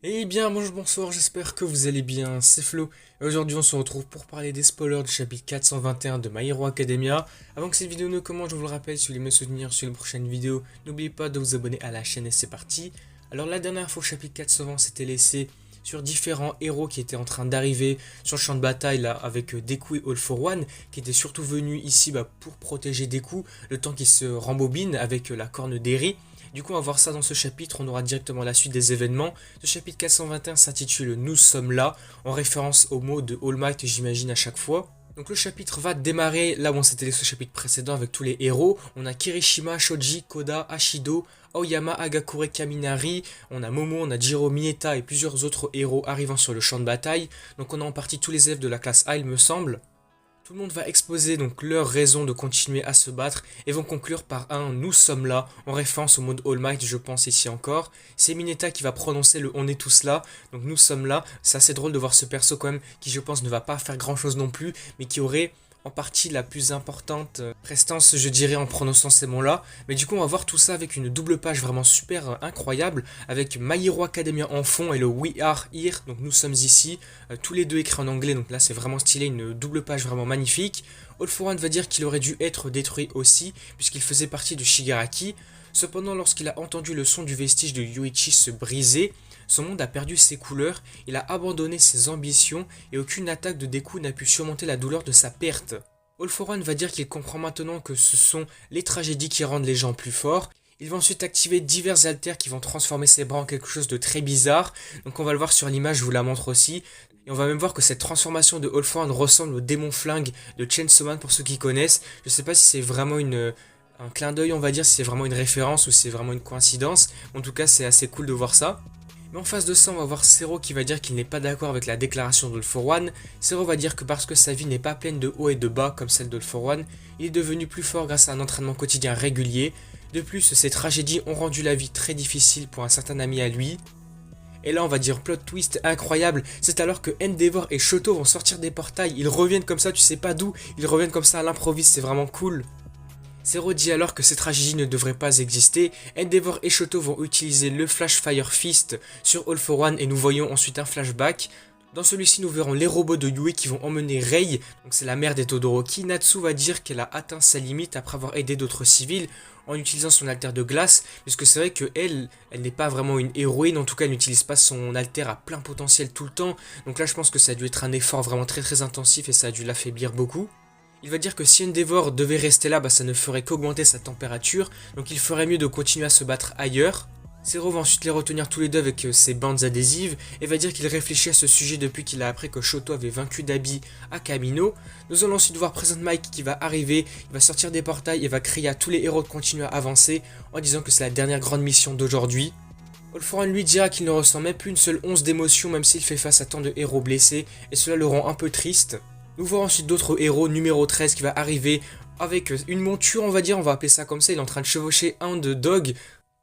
Eh bien, bonjour, bonsoir, j'espère que vous allez bien, c'est Flo, et aujourd'hui on se retrouve pour parler des spoilers du chapitre 421 de My Hero Academia. Avant que cette vidéo ne commence, je vous le rappelle, si vous voulez me soutenir sur les prochaines vidéos, n'oubliez pas de vous abonner à la chaîne et c'est parti. Alors la dernière fois, au chapitre 420 s'était laissé sur différents héros qui étaient en train d'arriver sur le champ de bataille là, avec Deku et All for One, qui étaient surtout venus ici pour protéger Deku, le temps qu'il se rembobine avec la corne d'Eri. Du coup, on va voir ça dans ce chapitre, on aura directement la suite des événements. Ce chapitre 421 s'intitule Nous sommes là, en référence au mot de All Might, j'imagine, à chaque fois. Donc le chapitre va démarrer là où on s'était laissé au chapitre précédent avec tous les héros. On a Kirishima, Shoji, Koda, Ashido, Aoyama, Agakure, Kaminari, on a Momo, on a Jiro, Mineta et plusieurs autres héros arrivant sur le champ de bataille. Donc on a en partie tous les élèves de la classe A, il me semble. Tout le monde va exposer donc leurs raisons de continuer à se battre et vont conclure par un Nous sommes là, en référence au mot de All Might, je pense ici encore. C'est Mineta qui va prononcer le On est tous là, donc nous sommes là. C'est assez drôle de voir ce perso quand même qui je pense ne va pas faire grand chose non plus, mais qui aurait en partie la plus importante prestance, je dirais, en prononçant ces mots-là. Mais du coup, on va voir tout ça avec une double page vraiment super incroyable, avec My Hero Academia en fond et le We Are Here, donc nous sommes ici, tous les deux écrits en anglais, donc là c'est vraiment stylé, une double page vraiment magnifique. All for One va dire qu'il aurait dû être détruit aussi, puisqu'il faisait partie de Shigaraki. Cependant, lorsqu'il a entendu le son du vestige de Yuichi se briser, son monde a perdu ses couleurs, il a abandonné ses ambitions et aucune attaque de Deku n'a pu surmonter la douleur de sa perte. All for One va dire qu'il comprend maintenant que ce sont les tragédies qui rendent les gens plus forts. Il va ensuite activer divers alters qui vont transformer ses bras en quelque chose de très bizarre. Donc on va le voir sur l'image, je vous la montre aussi. Et on va même voir que cette transformation de All for One ressemble au démon flingue de Chainsaw Man pour ceux qui connaissent. Je sais pas si c'est vraiment un clin d'œil, on va dire, si c'est vraiment une référence ou si c'est vraiment une coïncidence. En tout cas, c'est assez cool de voir ça. Mais en face de ça, on va voir Zero qui va dire qu'il n'est pas d'accord avec la déclaration d'All for One. Zero va dire que parce que sa vie n'est pas pleine de hauts et de bas comme celle d'All for One, il est devenu plus fort grâce à un entraînement quotidien régulier. De plus, ces tragédies ont rendu la vie très difficile pour un certain ami à lui. Et là, on va dire plot twist incroyable, c'est alors que Endeavor et Shoto vont sortir des portails. Ils reviennent comme ça, tu sais pas d'où, ils reviennent comme ça à l'improviste, c'est vraiment cool. Zero dit alors que ces tragédies ne devraient pas exister, Endeavor et Shoto vont utiliser le Flash Fire Fist sur All for One et nous voyons ensuite un flashback. Dans celui-ci, nous verrons les robots de Yui qui vont emmener Rei, donc c'est la mère des Todoroki. Natsu va dire qu'elle a atteint sa limite après avoir aidé d'autres civils en utilisant son alter de glace, puisque c'est vrai que elle n'est pas vraiment une héroïne, en tout cas elle n'utilise pas son alter à plein potentiel tout le temps, donc là je pense que ça a dû être un effort vraiment très très intensif et ça a dû l'affaiblir beaucoup. Il va dire que si Endeavor devait rester là, ça ne ferait qu'augmenter sa température, donc il ferait mieux de continuer à se battre ailleurs. Zero va ensuite les retenir tous les deux avec ses bandes adhésives et va dire qu'il réfléchit à ce sujet depuis qu'il a appris que Shoto avait vaincu Dabi à Kamino. Nous allons ensuite voir Present Mike qui va arriver, il va sortir des portails et va crier à tous les héros de continuer à avancer en disant que c'est la dernière grande mission d'aujourd'hui. All for One lui dira qu'il ne ressent même plus une seule once d'émotion même s'il fait face à tant de héros blessés et cela le rend un peu triste. Nous verrons ensuite d'autres héros, numéro 13 qui va arriver avec une monture, on va dire, on va appeler ça comme ça, il est en train de chevaucher un de Dog.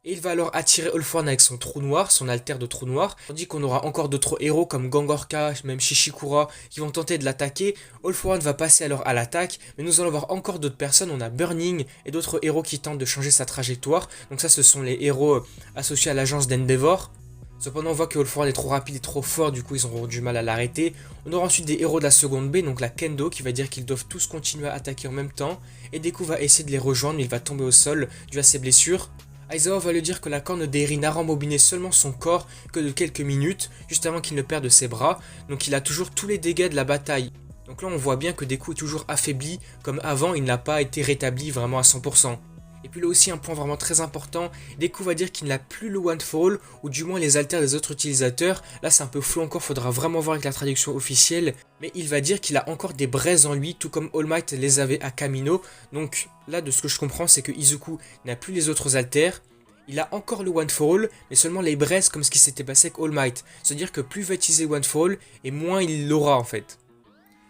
Et il va alors attirer All for One avec son trou noir, son alter de trou noir. Tandis qu'on aura encore d'autres héros comme Gangorka, même Shishikura, qui vont tenter de l'attaquer. All for One va passer alors à l'attaque, mais nous allons voir encore d'autres personnes. On a Burning et d'autres héros qui tentent de changer sa trajectoire. Donc ça, ce sont les héros associés à l'agence d'Endeavor. Cependant, on voit que All for One est trop rapide et trop fort, du coup ils auront du mal à l'arrêter. On aura ensuite des héros de la seconde B, donc la Kendo, qui va dire qu'ils doivent tous continuer à attaquer en même temps. Et Deku va essayer de les rejoindre, mais il va tomber au sol dû à ses blessures. Aizawa va lui dire que la corne d'Eri n'a rembobiné seulement son corps que de quelques minutes, juste avant qu'il ne perde ses bras, donc il a toujours tous les dégâts de la bataille. Donc là on voit bien que Deku est toujours affaibli, comme avant il n'a pas été rétabli vraiment à 100%. Et puis là aussi un point vraiment très important, Deku va dire qu'il n'a plus le One for All, ou du moins les alters des autres utilisateurs. Là c'est un peu flou encore, faudra vraiment voir avec la traduction officielle. Mais il va dire qu'il a encore des braises en lui, tout comme All Might les avait à Kamino. Donc là de ce que je comprends c'est que Izuku n'a plus les autres alters. Il a encore le One for All, mais seulement les braises comme ce qui s'était passé avec All Might. C'est-à-dire que plus il va utiliser One for All, et moins il l'aura en fait.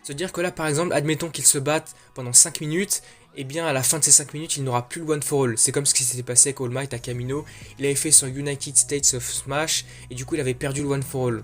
C'est-à-dire que là par exemple, admettons qu'il se batte pendant 5 minutes, et bien à la fin de ces 5 minutes il n'aura plus le One for All. C'est comme ce qui s'était passé avec All Might à Kamino, il avait fait son United States of Smash et du coup il avait perdu le One for All.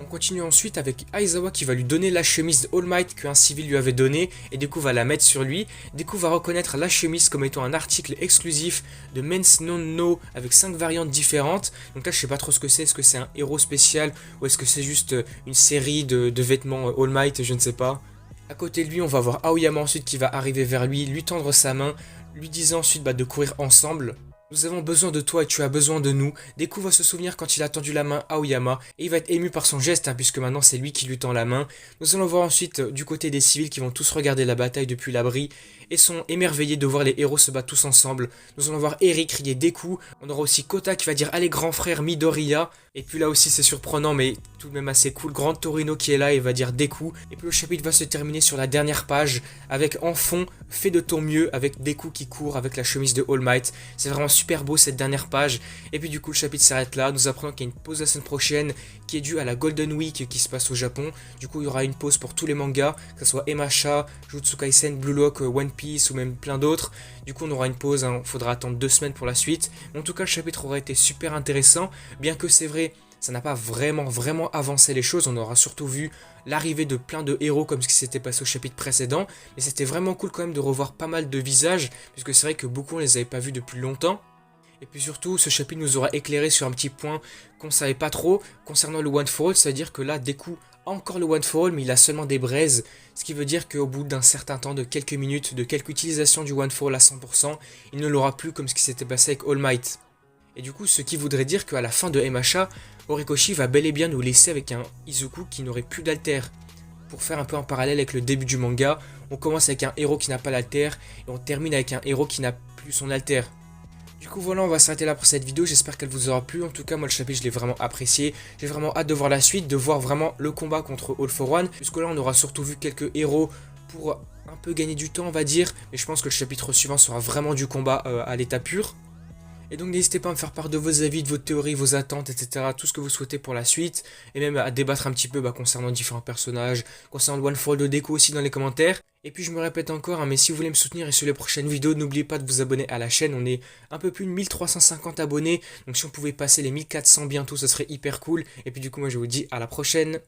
On continue ensuite avec Aizawa qui va lui donner la chemise de All Might qu'un civil lui avait donnée et du coup va la mettre sur lui. Du coup va reconnaître la chemise comme étant un article exclusif de Men's Non No avec 5 variantes différentes. Donc là je sais pas trop ce que c'est, est-ce que c'est un héros spécial ou est-ce que c'est juste une série de vêtements All Might, je ne sais pas. À côté de lui on va voir Aoyama ensuite qui va arriver vers lui tendre sa main, lui disant ensuite de courir ensemble. Nous avons besoin de toi et tu as besoin de nous. Deku va se souvenir quand il a tendu la main à Aoyama et il va être ému par son geste puisque maintenant c'est lui qui lui tend la main. Nous allons voir ensuite du côté des civils qui vont tous regarder la bataille depuis l'abri et sont émerveillés de voir les héros se battre tous ensemble. Nous allons voir Eric crier Deku. On aura aussi Kota qui va dire allez grand frère Midoriya. Et puis là aussi c'est surprenant mais tout de même assez cool. Grand Torino qui est là et va dire Deku. Et puis le chapitre va se terminer sur la dernière page avec en fond fais de ton mieux avec Deku qui court avec la chemise de All Might. C'est vraiment super beau cette dernière page. Et puis du coup le chapitre s'arrête là. Nous apprenons qu'il y a une pause la semaine prochaine qui est due à la Golden Week qui se passe au Japon. Du coup il y aura une pause pour tous les mangas, que ce soit MHA, Jujutsu Kaisen, Blue Lock, One Piece ou même plein d'autres. Du coup on aura une pause, faudra attendre 2 semaines pour la suite. Mais en tout cas le chapitre aura été super intéressant, bien que c'est vrai ça n'a pas vraiment avancé les choses. On aura surtout vu l'arrivée de plein de héros comme ce qui s'était passé au chapitre précédent. Mais c'était vraiment cool quand même de revoir pas mal de visages, puisque c'est vrai que beaucoup on les avait pas vus depuis longtemps. Et puis surtout, ce chapitre nous aura éclairé sur un petit point qu'on savait pas trop concernant le One for All, c'est-à-dire que là, Deku a encore le One for All, mais il a seulement des braises, ce qui veut dire qu'au bout d'un certain temps, de quelques minutes, de quelques utilisations du One for All à 100%, il ne l'aura plus comme ce qui s'était passé avec All Might. Et du coup, ce qui voudrait dire qu'à la fin de MHA, Horikoshi va bel et bien nous laisser avec un Izuku qui n'aurait plus d'alter. Pour faire un peu un parallèle avec le début du manga, on commence avec un héros qui n'a pas l'alter, et on termine avec un héros qui n'a plus son alter. Du coup voilà, on va s'arrêter là pour cette vidéo, j'espère qu'elle vous aura plu. En tout cas moi le chapitre je l'ai vraiment apprécié, j'ai vraiment hâte de voir la suite, de voir vraiment le combat contre All for One. Puisque là on aura surtout vu quelques héros pour un peu gagner du temps on va dire, mais je pense que le chapitre suivant sera vraiment du combat à l'état pur. Et donc n'hésitez pas à me faire part de vos avis, de vos théories, vos attentes, etc. Tout ce que vous souhaitez pour la suite. Et même à débattre un petit peu concernant différents personnages, concernant le One for All de Deku aussi dans les commentaires. Et puis je me répète encore, mais si vous voulez me soutenir et sur les prochaines vidéos, n'oubliez pas de vous abonner à la chaîne. On est un peu plus de 1350 abonnés. Donc si on pouvait passer les 1400 bientôt, ça serait hyper cool. Et puis du coup moi je vous dis à la prochaine.